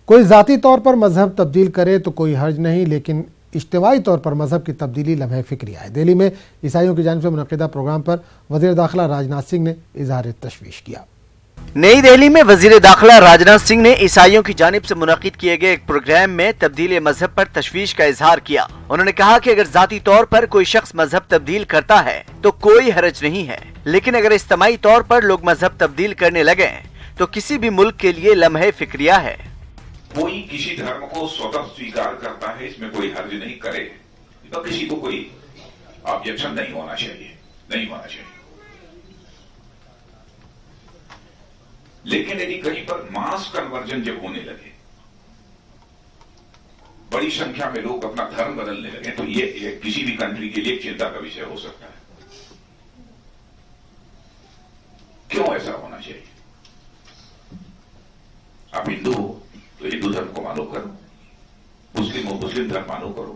कोई ज़ाती तौर पर मजहब तब्दील करे तो कोई हर्ज नहीं, लेकिन इज्तिमाई तौर पर मजहब की तब्दीली लम्हे फिक्रिया है। दिल्ली में ईसाइयों की जानिब से मुनक़िदा प्रोग्राम पर वज़ीर दाखिला राजनाथ सिंह ने इज़हार तशवीश किया। नई दिल्ली में वजीर दाखिला राजनाथ सिंह ने ईसाइयों की जानिब से मुनक़िद किए गए एक प्रोग्राम में तब्दील मजहब पर तशवीश का इजहार किया। उन्होंने कहा कि अगर जाती तौर पर कोई शख्स मजहब तब्दील करता है तो कोई हरज नहीं है, लेकिन अगर इज्तिमाई तौर पर लोग मजहब तब्दील करने लगे तो किसी भी मुल्क के लिए लम्हे फिक्रिया है। कोई किसी धर्म को स्वतः स्वीकार करता है, इसमें कोई हर्ज नहीं करे, तो किसी को कोई ऑब्जेक्शन नहीं होना चाहिए। लेकिन यदि कहीं पर मास कन्वर्जन जब होने लगे, बड़ी संख्या में लोग अपना धर्म बदलने लगे, तो ये किसी भी कंट्री के लिए एक चिंता का विषय हो सकता है। क्यों ऐसा होना चाहिए? आप हिंदू हो तो हिंदू धर्म को मानो करो, मुस्लिम हो मुस्लिम धर्म मानो करो,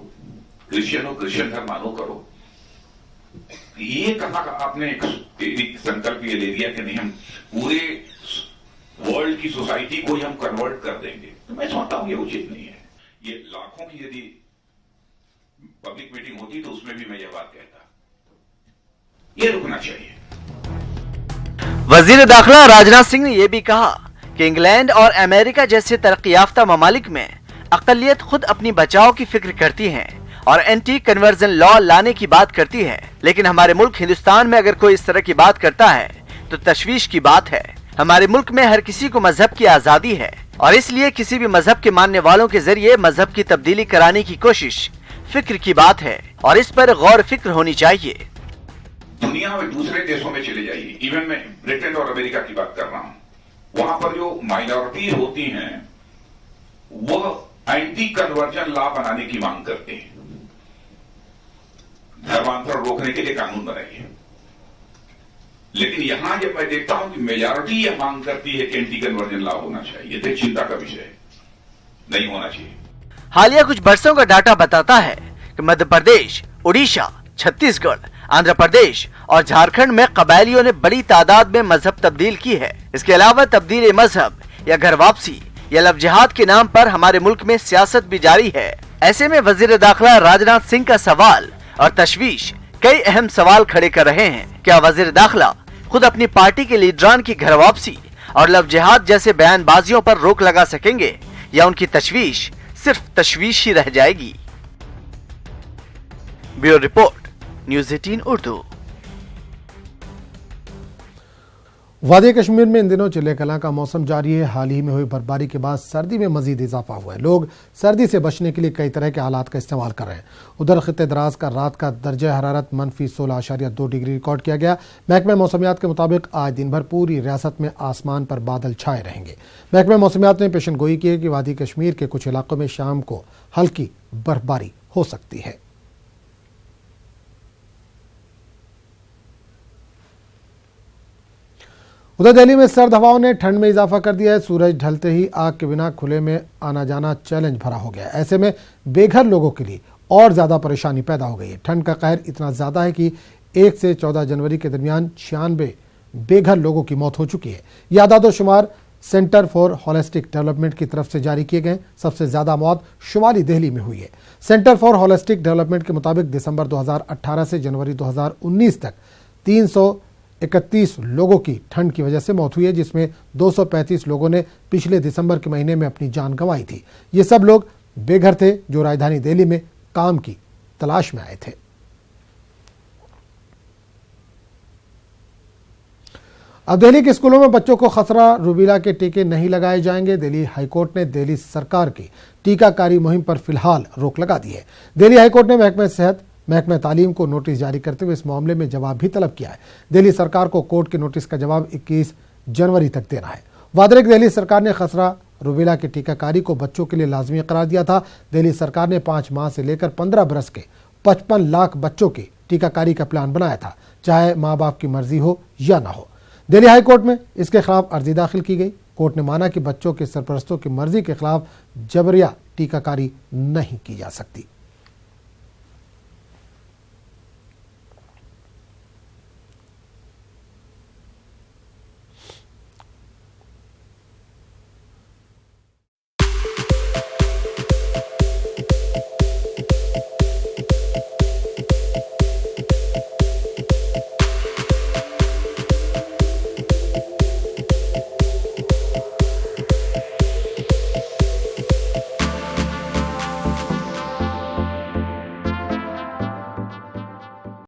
क्रिश्चियन हो क्रिश्चियन धर्म मानो करो। ये कहा आपने एक संकल्प ये ले लिया कि नहीं, हम पूरे वर्ल्ड की सोसाइटी को ही हम कन्वर्ट कर देंगे, तो मैं समझता हूं ये उचित नहीं है। ये लाखों की यदि पब्लिक मीटिंग होती तो उसमें भी मैं ये बात कहता, ये रुकना चाहिए। वजीर दाखिला राजनाथ सिंह ने यह भी कहा कि इंग्लैंड और अमेरिका जैसे तरक्की याफ्ता ममालिक में अक़लियत खुद अपनी बचाव की फिक्र करती है और एंटी कन्वर्जन लॉ लाने की बात करती है, लेकिन हमारे मुल्क हिंदुस्तान में अगर कोई इस तरह की बात करता है तो तशवीश की बात है। हमारे मुल्क में हर किसी को मजहब की आजादी है और इसलिए किसी भी मजहब के मानने वालों के जरिए मजहब की तब्दीली कराने की कोशिश फिक्र की बात है और इस पर गौर फिक्र होनी चाहिए। दुनिया में दूसरे देशों में चले जाइए, इवन मैं ब्रिटेन और अमेरिका की बात कर रहा हूं, वहां पर जो माइनॉरिटीज होती हैं वह एंटी कन्वर्जन लॉ बनाने की मांग करते हैं, धर्मांतरण रोकने के लिए कानून बनाइए। लेकिन यहां जब मैं देखता हूं कि मेजॉरिटी यह मांग करती है कि एंटी कन्वर्जन लॉ होना चाहिए, तो चिंता का विषय है, नहीं होना चाहिए। हालिया कुछ बरसों का डाटा बताता है कि मध्य प्रदेश, उड़ीसा, छत्तीसगढ़, आंध्र प्रदेश और झारखंड में कबायलियों ने बड़ी तादाद में मजहब तब्दील की है। इसके अलावा तब्दील मजहब या घर वापसी या लव जिहाद के नाम पर हमारे मुल्क में सियासत भी जारी है। ऐसे में वजीर दाखिला राजनाथ सिंह का सवाल और तशवीश कई अहम सवाल खड़े कर रहे हैं। क्या वजीर दाखिला खुद अपनी पार्टी के लीडरान की घर वापसी और लव जिहाद जैसे बयानबाजियों पर रोक लगा सकेंगे या उनकी तशवीश सिर्फ तशवीश ही रह जाएगी? Bureau report, news 18 Urdu. वादी कश्मीर में इन दिनों चिल्ले कलां का मौसम जारी है। हाल ही में हुई बर्फबारी के बाद सर्दी में मजीद इजाफा हुआ है। लोग सर्दी से बचने के लिए कई तरह के आलात का इस्तेमाल कर रहे हैं। उधर खित्ते दराज का रात का दर्जा हरारत -16.2 डिग्री रिकॉर्ड किया गया। महकमा मौसमियात के मुताबिक आज दिन भर पूरी रियासत में आसमान पर बादल छाए रहेंगे। महकमा मौसमियात ने पेशन गोई की है कि वादी कश्मीर के कुछ इलाकों में शाम को हल्की बर्फबारी हो सकती है। उधर दिल्ली में सर्द हवाओं ने ठंड में इजाफा कर दिया है। सूरज ढलते ही आग के बिना खुले में आना जाना चैलेंज भरा हो गया। ऐसे में बेघर लोगों के लिए और ज्यादा परेशानी पैदा हो गई है। ठंड का कहर इतना ज्यादा है कि 1 से 14 जनवरी के दरमियान 96 बेघर लोगों की मौत हो चुकी है। यह आदाद-ओ-शुमार सेंटर फॉर होलिस्टिक डेवलपमेंट की तरफ से जारी किए गए। सबसे ज्यादा मौत शुमाली दिल्ली में हुई है। सेंटर फॉर होलिस्टिक डेवलपमेंट के मुताबिक दिसंबर 2018 से जनवरी 2019 तक 331 लोगों की ठंड की वजह से मौत हुई है, जिसमें 235 लोगों ने पिछले दिसंबर के महीने में अपनी जान गंवाई थी। ये सब लोग बेघर थे जो राजधानी दिल्ली में काम की तलाश में आए थे। अब दिल्ली के स्कूलों में बच्चों को खसरा रूबेला के टीके नहीं लगाए जाएंगे। दिल्ली हाईकोर्ट ने दिल्ली सरकार की टीकाकारी मुहिम पर फिलहाल रोक लगा दी है। दिल्ली हाईकोर्ट ने महकमा सेहत, महकमा तालीम को नोटिस जारी करते हुए इस मामले में जवाब भी तलब किया है। दिल्ली सरकार को कोर्ट के नोटिस का जवाब 21 जनवरी तक देना है। वादरिक दिल्ली सरकार ने खसरा रूबेला की टीकाकारी को बच्चों के लिए लाजमी करार दिया था। दिल्ली सरकार ने 5 माह से लेकर 15 बरस के 55 लाख बच्चों की टीकाकारी का प्लान बनाया था, चाहे माँ बाप की मर्जी हो या ना हो। दिल्ली हाईकोर्ट में इसके खिलाफ अर्जी दाखिल की गई। कोर्ट ने माना कि बच्चों के सरपरस्तों की मर्जी के खिलाफ जबरिया टीकाकारी नहीं की जा सकती।